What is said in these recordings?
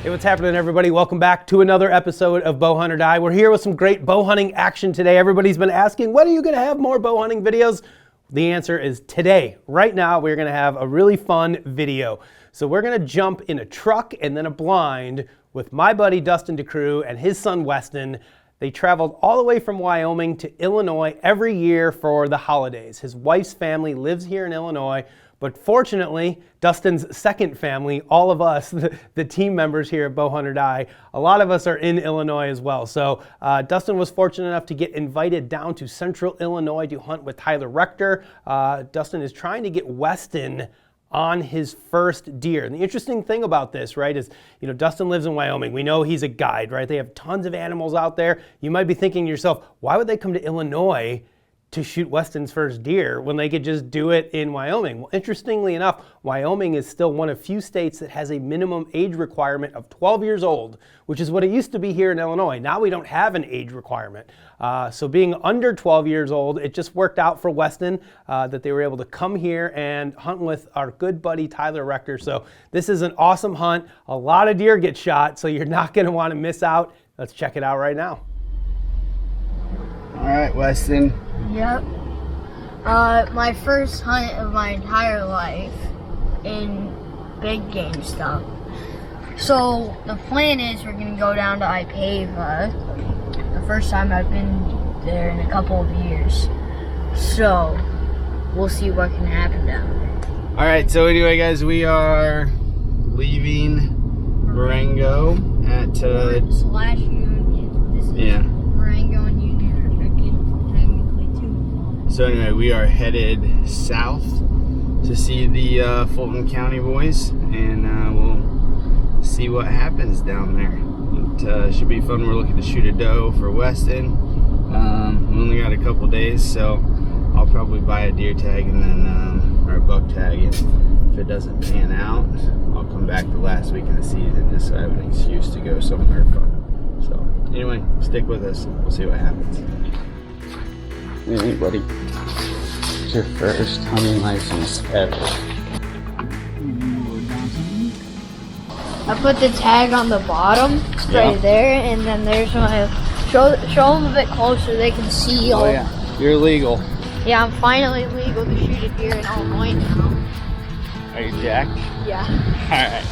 Hey, what's happening, everybody? Welcome back to another episode of Bow Hunt or Die. We're here with some great bow hunting action today. Everybody's been asking, when are you going to have more bow hunting videos? The answer is today. Right now, we're going to have a really fun video. So we're going to jump in a truck and then a blind with my buddy Dustin DeCroo and his son Weston. They traveled all the way from Wyoming to Illinois every year for the holidays. His wife's family lives here in Illinois. But fortunately, Dustin's second family, all of us, the team members here at Bow Hunt or Die, a lot of us are in Illinois as well. So Dustin was fortunate enough to get invited down to Central Illinois to hunt with Tyler Rector. Dustin is trying to get Weston on his first deer. And the interesting thing about this, right, is, you know, Dustin lives in Wyoming. We know he's a guide, right? They have tons of animals out there. You might be thinking to yourself, why would they come to Illinois to shoot Weston's first deer when they could just do it in Wyoming? Well, interestingly enough, Wyoming is still one of few states that has a minimum age requirement of 12 years old, which is what it used to be here in Illinois. Now we don't have an age requirement. So being under 12 years old, it just worked out for Weston that they were able to come here and hunt with our good buddy Tyler Rector. So this is an awesome hunt. A lot of deer get shot, so you're not going to want to miss out. Let's check it out right now. All right, Weston. Yep. My first hunt of my entire life in big game stuff. So the plan is we're gonna go down to Ipava. The first time I've been there in a couple of years. So we'll see what can happen down there. All right, so anyway, guys, we are leaving Marengo at slash Union. This is Marengo and Union are technically two. So anyway, we are headed south to see the Fulton County boys, and we'll see what happens down there. It should be fun. We're looking to shoot a doe for Weston. We only got a couple days, so I'll probably buy a deer tag and then or a buck tag. And if it doesn't pan out, I'll come back the last week of the season just so I have an excuse to go somewhere fun. So anyway, stick with us. We'll see what happens. Hey, buddy. It's your first hunting license ever. I put the tag on the bottom, right there, and then there's my show them a bit closer. They can see. Oh yeah, you're legal. Yeah, I'm finally legal to shoot a deer in Illinois now. Are you jacked? Yeah. All right.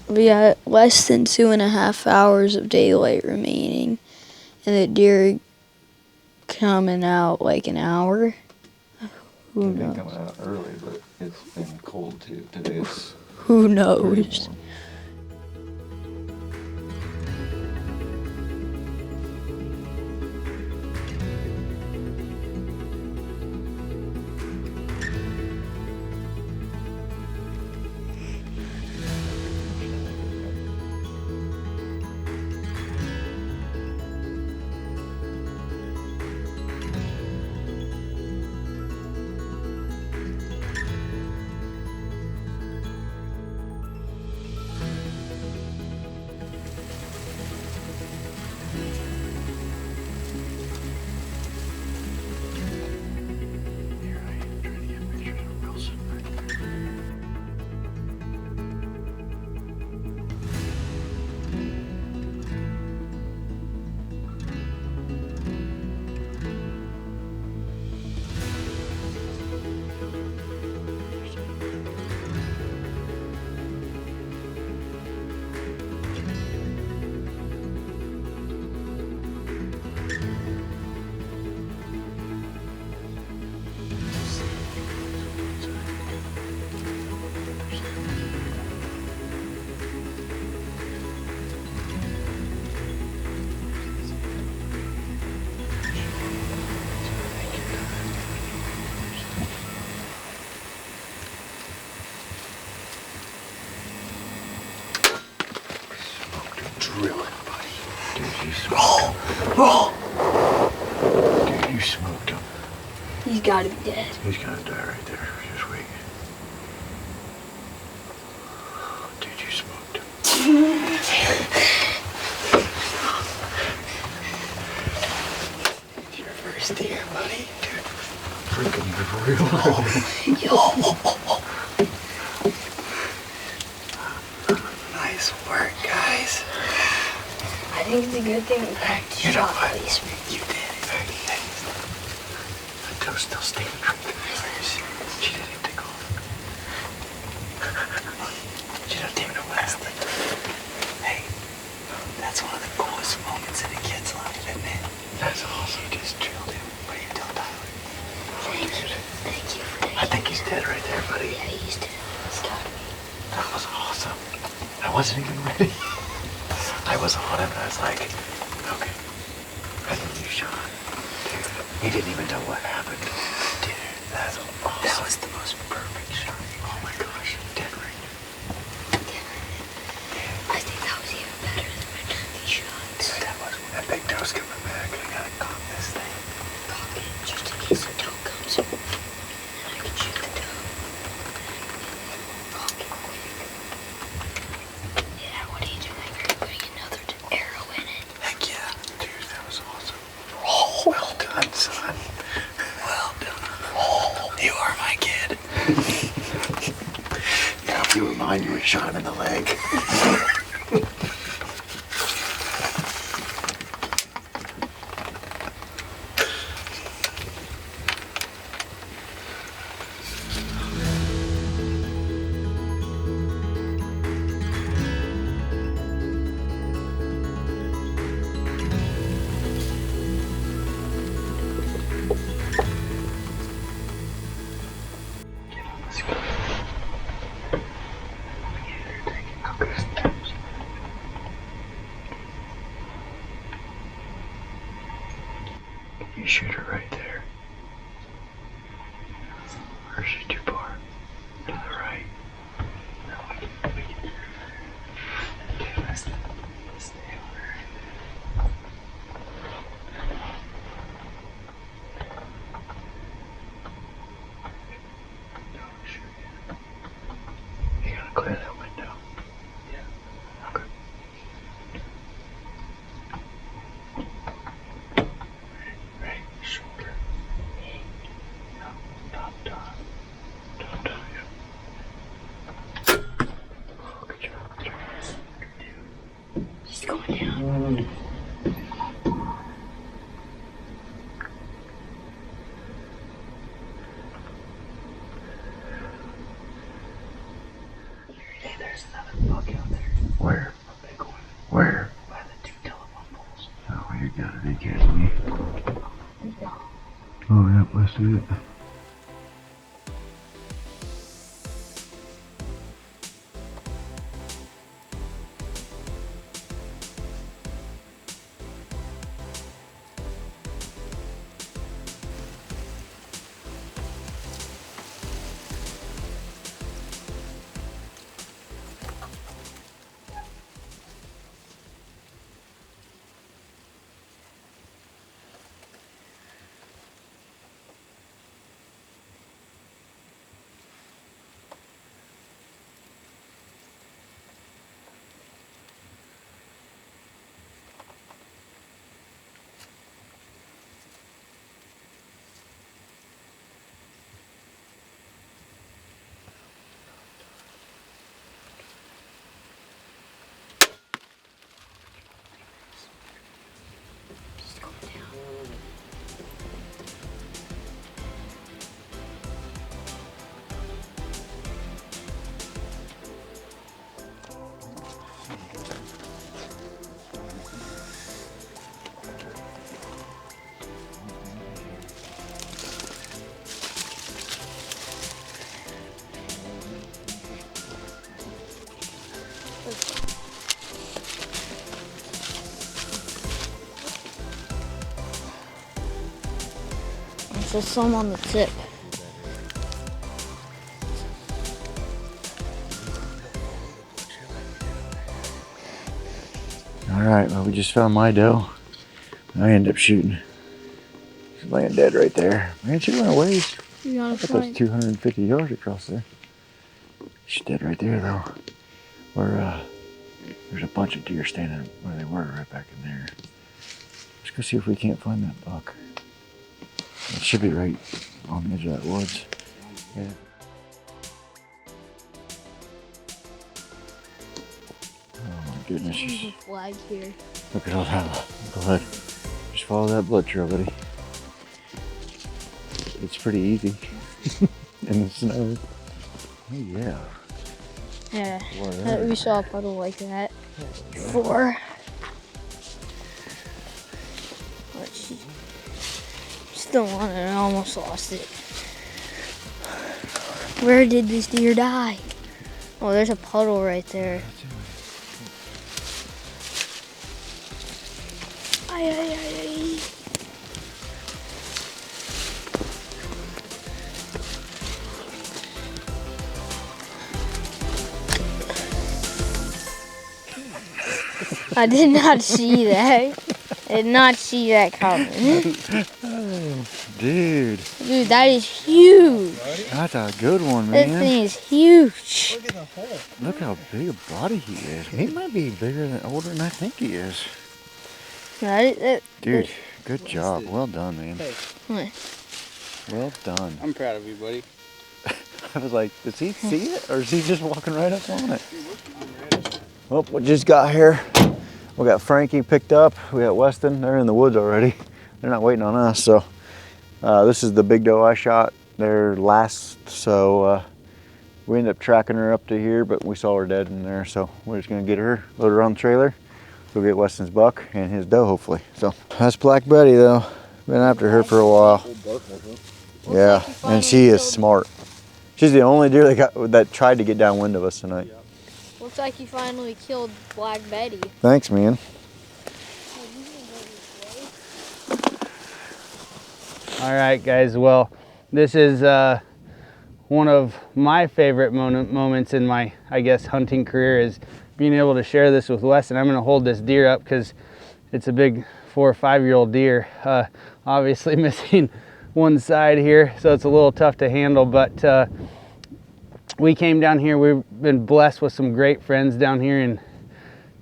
We got less than 2.5 hours of daylight remaining, and the deer coming out like an hour. Who knows? Coming out early, but it's been cold too. Today it's Who knows? Roll! Dude, you smoked him. He's gotta be dead. He's gonna die right there. Just wait. Dude, you smoked him. Nice deer, buddy. Dude, freaking real. Nice work, guys. I think it's a good thing we practiced You know shot what? placement. You did it. Hey, the toe's still sticking right there. She didn't even take off. She doesn't even know what happened. Hey, that's one of the coolest moments in a kid's life, isn't it? That's awesome. You just drilled him. What do you tell Tyler? Thank you for that. I think he's dead right there, buddy. Yeah, he's dead. He's gotta be. That was awesome. I wasn't even ready. I was on him and I was like, okay. And then you shot. Dude, he didn't even know what happened. Dude, that's awesome. That was the most perfect shot. Oh my gosh. Dead right. I think that was even better than my turkey shots. That was that big toe's coming back. I gotta cock this thing. Cock it just in case the toe comes in. And I can shoot the toe. Cock it quick. Yeah, what are you doing? Are you putting another arrow in it? Heck yeah. Dude, that was awesome. Oh, well done, son. Well done. Oh, you are my kid. Yeah, if you were mine, you would have shot him in the leg. You shoot her right there. Or is she too far? To the right. No, we can. Okay, let's stay over here. Don't shoot yet. You gotta clear that window. Yeah. Okay. Right, shoulder. No, top dot. Top dot, yeah. Oh, good job, good job. Good deal. He's going down. Hey, there's another buck out there. Where? A big one. Where? By the 2 telephone poles. Oh, you gotta be kidding me. Oh, yep, let's do it. He's going down. There's some on the tip. Alright, well, we just found my doe. I ended up shooting. She's laying dead right there. Man, she went away. You gotta I thought that was 250 yards across there. She's dead right there, though. Where, there's a bunch of deer standing where they were, right back in there. Let's go see if we can't find that buck. It should be right on the edge of that woods. Yeah. Oh my goodness. There's a flag here. Look at all that. Go ahead. Just follow that blood trail, buddy. It's pretty easy. In the snow. Oh yeah. Yeah, we saw a puddle like that before. But she still on it. I almost lost it. Where did this deer die? Oh, there's a puddle right there. Ay, ay, ay, ay. I did not see that. I did not see that coming. Dude. Dude, that is huge. That's a good one, That man. thing is huge. Look at the hole. Look how big a body he is. He might be bigger than older than I think he is. Dude, good job. Well done, man. What? Well done. I'm proud of you, buddy. I was like, does he see it or is he just walking right up on it? Well, we just got here. We got Frankie picked up. We got Weston. They're in the woods already. They're not waiting on us. So this is the big doe I shot there last. So we ended up tracking her up to here, but we saw her dead in there. So we're just gonna get her, load her on the trailer, go get Weston's buck and his doe hopefully. So that's Black Betty though. Been after her for a while. Yeah, and she is smart. She's the only deer that tried to get downwind of us tonight. Looks like you finally killed Black Betty. Thanks, man. All right, guys. Well, this is one of my favorite moments in my, I guess, hunting career is being able to share this with Weston. I'm going to hold this deer up because it's a big 4 or 5 year old deer. Obviously missing one side here, so it's a little tough to handle, but we came down here. We've been blessed with some great friends down here in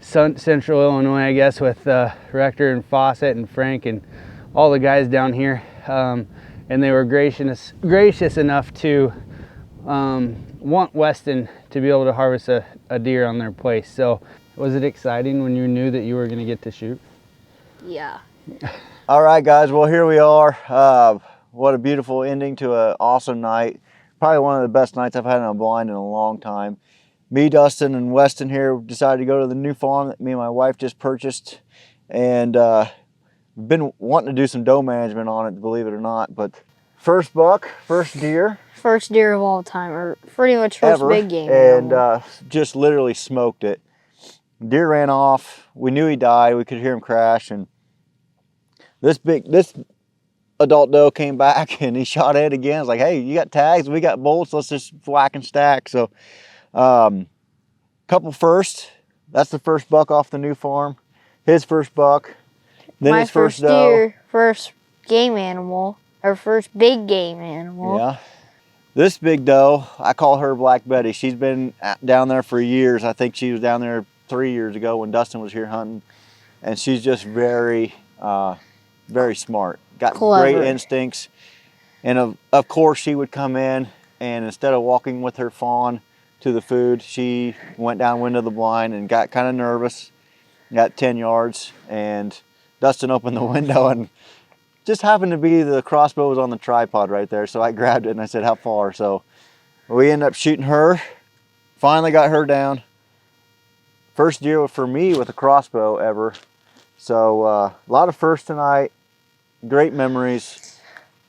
central Illinois, I guess, with Rector and Fawcett and Frank and all the guys down here. And they were gracious enough to want Weston to be able to harvest a deer on their place. So was it exciting when you knew that you were going to get to shoot? Yeah. All right, guys. Well, here we are. What a beautiful ending to an awesome night. Probably one of the best nights I've had on a blind in a long time. Me, Dustin, and Weston here decided to go to the new farm that me and my wife just purchased. And been wanting to do some doe management on it, believe it or not. But first buck, first deer. First deer of all time, or pretty much first ever, big game. And just literally smoked it. Deer ran off. We knew he died. We could hear him crash. And this adult doe came back and he shot it again. I was like, hey, you got tags, we got bolts, let's just whack and stack. So couple first. That's the first buck off the new farm. His first buck. Then my his first doe. deer, first game animal, or first big game animal. Yeah. This big doe, I call her Black Betty. She's been down there for years. I think she was down there 3 years ago when Dustin was here hunting. And she's just very, very smart. Got Clever. great instincts. And of course she would come in and instead of walking with her fawn to the food, she went downwind of the blind and got kind of nervous, got 10 yards, and Dustin opened the window and just happened to be the crossbow was on the tripod right there. So I grabbed it and I said, how far? So we ended up shooting her, finally got her down. First deer for me with a crossbow ever. So a lot of firsts tonight. Great memories.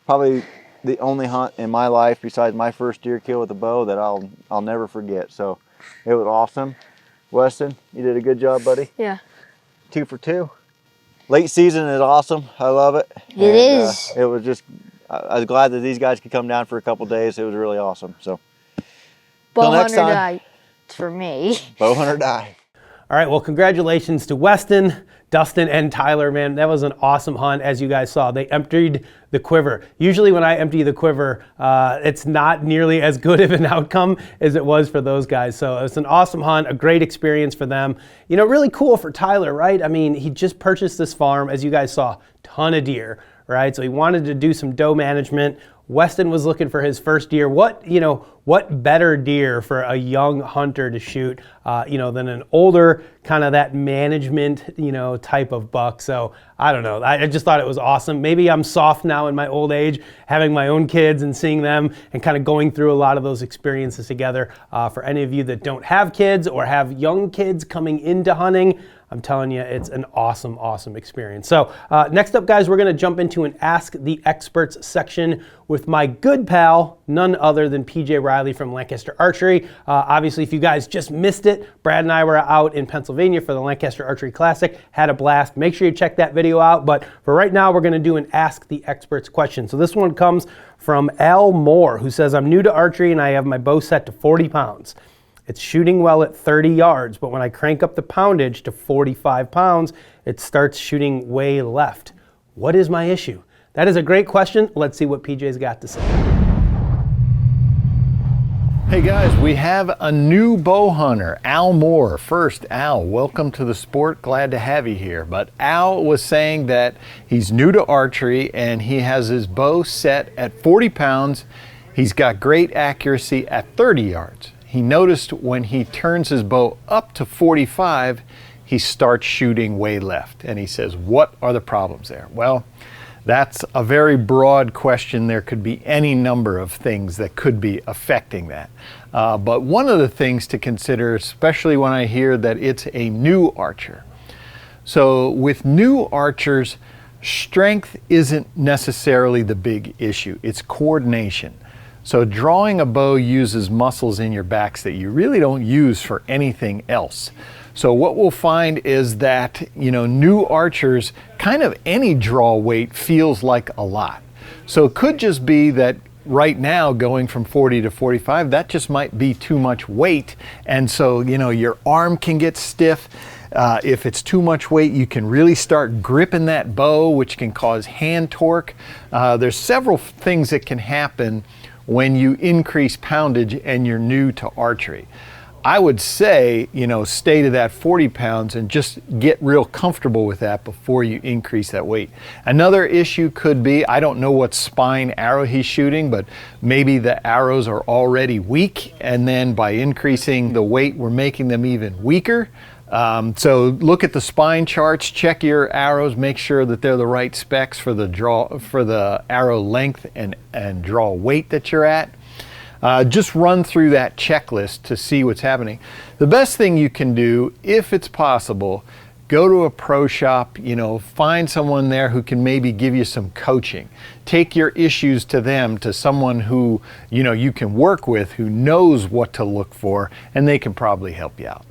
Probably the only hunt in my life besides my first deer kill with a bow that I'll never forget. So it was awesome. Weston, you did a good job, buddy. Yeah. 2 for 2. Late season is awesome. I love it. It is. It was just, I was glad that these guys could come down for a couple days. It was really awesome. So till next Bowhunter time. die for me. Bowhunter die. All right, well, congratulations to Weston, Dustin, and Tyler, man. That was an awesome hunt, as you guys saw. They emptied the quiver. Usually when I empty the quiver, it's not nearly as good of an outcome as it was for those guys. So it's an awesome hunt, a great experience for them. You know, really cool for Tyler, right? I mean, he just purchased this farm, as you guys saw, ton of deer, right? So he wanted to do some doe management. Weston was looking for his first deer. What better deer for a young hunter to shoot, than an older kind of that management, type of buck. So I don't know. I just thought it was awesome. Maybe I'm soft now in my old age, having my own kids and seeing them and kind of going through a lot of those experiences together. For any of you that don't have kids or have young kids coming into hunting, I'm telling you, it's an awesome, awesome experience. So next up, guys, we're going to jump into an Ask the Experts section with my good pal, none other than PJ Riley from Lancaster Archery. Obviously, if you guys just missed it, Brad and I were out in Pennsylvania for the Lancaster Archery Classic, had a blast. Make sure you check that video out. But for right now, we're going to do an Ask the Experts question. So this one comes from Al Moore, who says, I'm new to archery and I have my bow set to 40 pounds. It's shooting well at 30 yards, but when I crank up the poundage to 45 pounds, it starts shooting way left. What is my issue? That is a great question. Let's see what PJ's got to say. Hey guys, we have a new bow hunter, Al Moore. First, Al, welcome to the sport. Glad to have you here. But Al was saying that he's new to archery and he has his bow set at 40 pounds. He's got great accuracy at 30 yards. He noticed when he turns his bow up to 45, he starts shooting way left. And he says, what are the problems there? Well, that's a very broad question. There could be any number of things that could be affecting that. But one of the things to consider, especially when I hear that it's a new archer. So with new archers, strength isn't necessarily the big issue. It's coordination. So drawing a bow uses muscles in your backs that you really don't use for anything else. So what we'll find is that, new archers, kind of any draw weight feels like a lot. So it could just be that right now going from 40 to 45, that just might be too much weight. And so, your arm can get stiff. If it's too much weight, you can really start gripping that bow, which can cause hand torque. There's several things that can happen when you increase poundage and you're new to archery. I would say, stay to that 40 pounds and just get real comfortable with that before you increase that weight. Another issue could be, I don't know what spine arrow he's shooting, but maybe the arrows are already weak, and then by increasing the weight, we're making them even weaker. So look at the spine charts, check your arrows, make sure that they're the right specs for the arrow length and draw weight that you're at. Just run through that checklist to see what's happening. The best thing you can do, if it's possible, go to a pro shop, find someone there who can maybe give you some coaching. Take your issues to them, to someone who, you can work with, who knows what to look for, and they can probably help you out.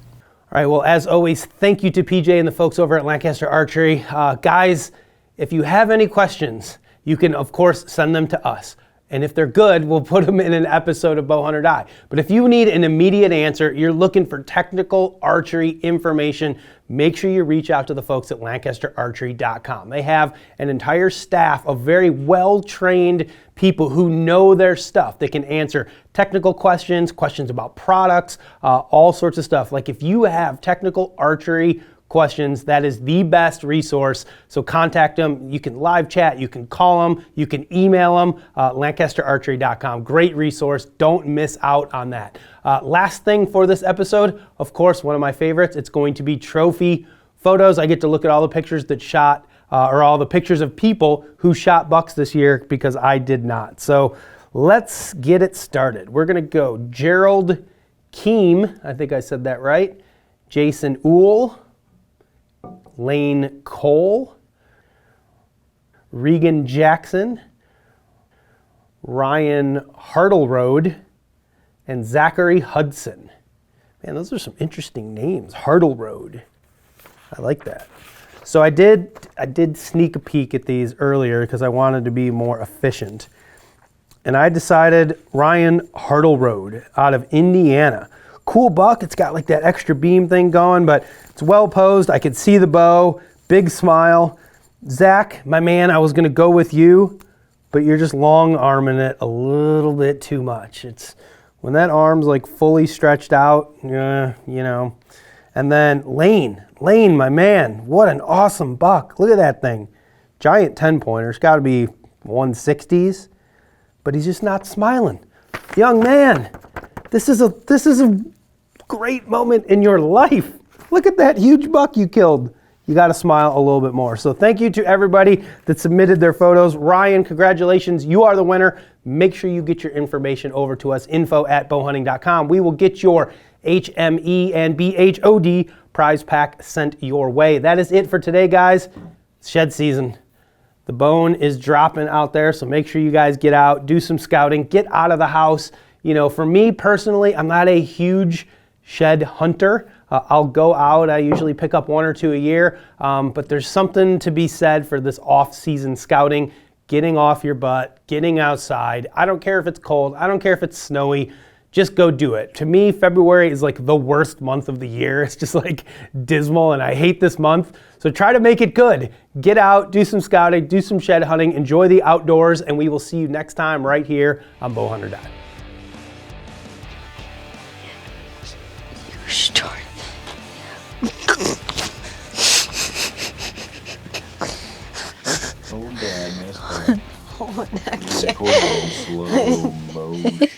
All right, well, as always, thank you to PJ and the folks over at Lancaster Archery. Guys, if you have any questions, you can, of course, send them to us. And if they're good, we'll put them in an episode of Bowhunter Die. But if you need an immediate answer, you're looking for technical archery information, make sure you reach out to the folks at lancasterarchery.com. They have an entire staff of very well-trained people who know their stuff. They can answer technical questions, questions about products, all sorts of stuff. Like if you have technical archery questions, that is the best resource. So contact them. You can live chat, you can call them, you can email them, lancasterarchery.com. Great resource. Don't miss out on that. Last thing for this episode, of course, one of my favorites, it's going to be trophy photos. I get to look at all the pictures that shot, or all the pictures of people who shot bucks this year because I did not. So let's get it started. We're going to go Gerald Keem, I think I said that right, Jason Uhl, Lane Cole, Regan Jackson, Ryan Hartleroad, and Zachary Hudson. Man, those are some interesting names. Hartleroad. I like that. So I did sneak a peek at these earlier because I wanted to be more efficient. And I decided Ryan Hartleroad out of Indiana. Cool buck. It's got like that extra beam thing going, but it's well posed. I could see the bow. Big smile. Zach, my man, I was going to go with you, but you're just long arming it a little bit too much. It's when that arm's like fully stretched out, And then Lane, my man, what an awesome buck. Look at that thing. giant 10-pointers, got to be 160s, but he's just not smiling. Young man, this is a great moment in your life. Look at that huge buck you killed. You got to smile a little bit more. So thank you to everybody that submitted their photos. Ryan, congratulations. You are the winner. Make sure you get your information over to us, info@bowhunting.com. We will get your HME and BHOD prize pack sent your way. That is it for today, guys. It's shed season. The bone is dropping out there, so make sure you guys get out, do some scouting, get out of the house. You know, for me personally, I'm not a huge shed hunter. I'll go out, I usually pick up 1 or 2 a year, but there's something to be said for this off-season scouting, getting off your butt, getting outside. I don't care if it's cold, I don't care if it's snowy, just go do it. To me, February is like the worst month of the year. It's just like dismal and I hate this month. So try to make it good. Get out, do some scouting, do some shed hunting, enjoy the outdoors, and we will see you next time right here on Bowhunter Die. Start. Oh, Dad, messed up. Oh, that Recording in slow motion.